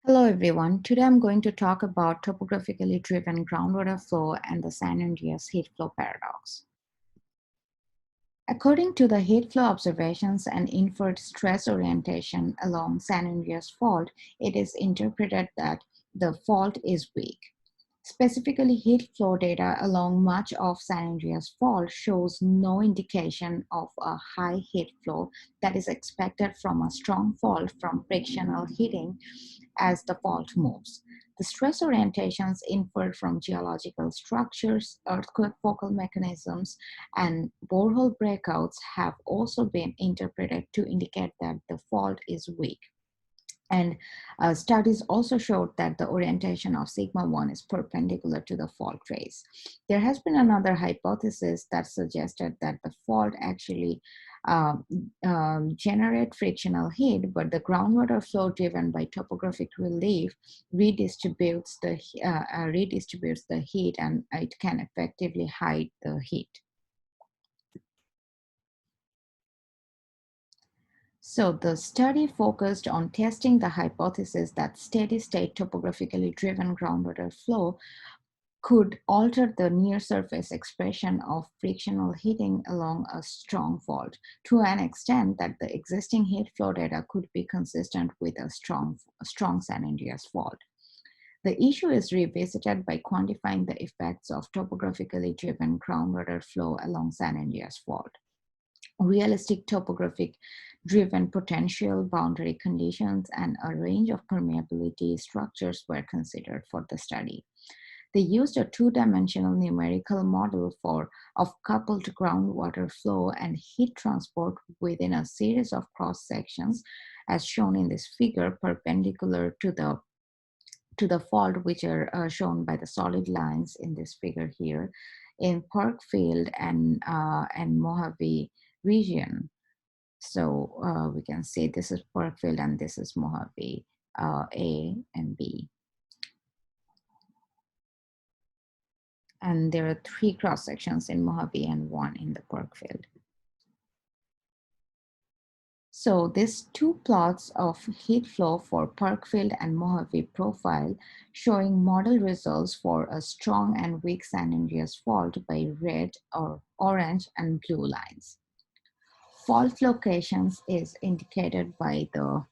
Hello everyone. Today I'm going to talk about topographically driven groundwater flow and the San Andreas heat flow paradox. According to the heat flow observations and inferred stress orientation along San Andreas fault, it is interpreted that the fault is weak. Specifically, heat flow data along much of San Andreas Fault shows no indication of a high heat flow that is expected from a strong fault from frictional heating as the fault moves. The stress orientations inferred from geological structures, earthquake focal mechanisms, and borehole breakouts have also been interpreted to indicate that the fault is weak. And studies also showed that the orientation of sigma 1 is perpendicular to the fault trace. There has been another hypothesis that suggested that the fault actually uh, generate frictional heat, but the groundwater flow driven by topographic relief redistributes the heat, and it can effectively hide the heat. So the study focused on testing the hypothesis that steady-state topographically driven groundwater flow could alter the near-surface expression of frictional heating along a strong fault to an extent that the existing heat flow data could be consistent with a strong San Andreas fault. The issue is revisited by quantifying the effects of topographically driven groundwater flow along San Andreas fault. Realistic topographic driven potential boundary conditions and a range of permeability structures were considered for the study. They used a two-dimensional numerical model of coupled groundwater flow and heat transport within a series of cross sections as shown in this figure perpendicular to the fault, which are shown by the solid lines in this figure here in Parkfield and Mojave region. So we can say this is Parkfield and this is Mojave A and B. And there are 3 cross sections in Mojave and 1 in the Parkfield. So these 2 plots of heat flow for Parkfield and Mojave profile showing model results for a strong and weak San Andreas fault by red or orange and blue lines. Fault locations is indicated by the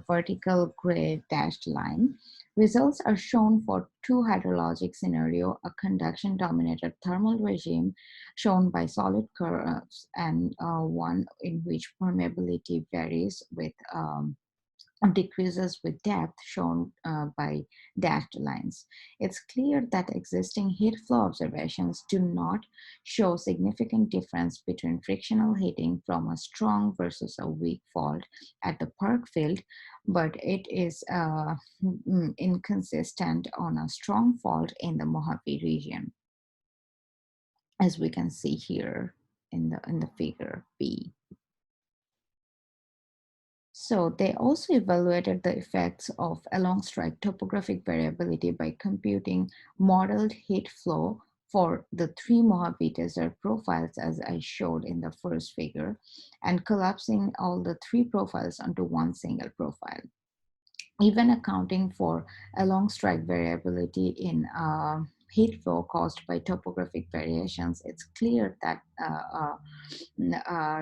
vertical gray dashed line. Results are shown for 2 hydrologic scenario, a conduction dominated thermal regime shown by solid curves and one in which permeability varies with decreases with depth shown by dashed lines. It's clear that existing heat flow observations do not show significant difference between frictional heating from a strong versus a weak fault at the Parkfield, but it is inconsistent on a strong fault in the Mojave region, as we can see here in the figure B. So they also evaluated the effects of along strike topographic variability by computing modeled heat flow for the 3 Mojave Desert profiles as I showed in the first figure and collapsing all the 3 profiles onto one single profile. Even accounting for along strike variability in heat flow caused by topographic variations, it's clear that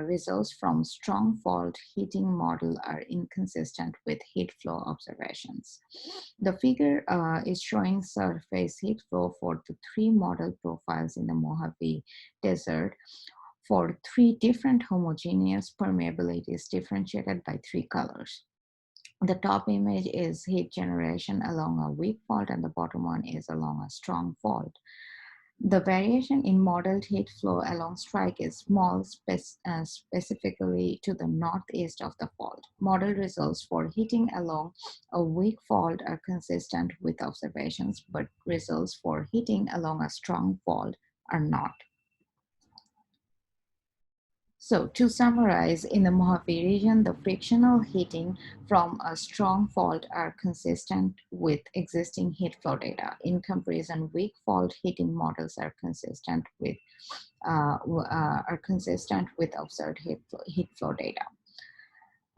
results from strong fault heating model are inconsistent with heat flow observations. The figure is showing surface heat flow for the 3 model profiles in the Mojave Desert for 3 different homogeneous permeabilities differentiated by 3 colors. The top image is heat generation along a weak fault and the bottom one is along a strong fault. The variation in modeled heat flow along strike is small, specifically to the northeast of the fault. Model results for heating along a weak fault are consistent with observations, but results for heating along a strong fault are not. So to summarize, in the Mojave region, the frictional heating from a strong fault are consistent with existing heat flow data. In comparison, weak fault heating models are consistent with observed heat flow data.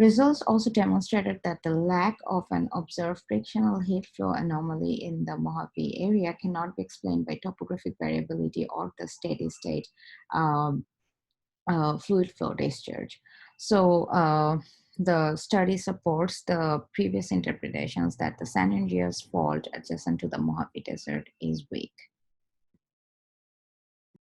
Results also demonstrated that the lack of an observed frictional heat flow anomaly in the Mojave area cannot be explained by topographic variability or the steady state um, fluid flow discharge. So the study supports the previous interpretations that the San Andreas fault adjacent to the Mojave Desert is weak.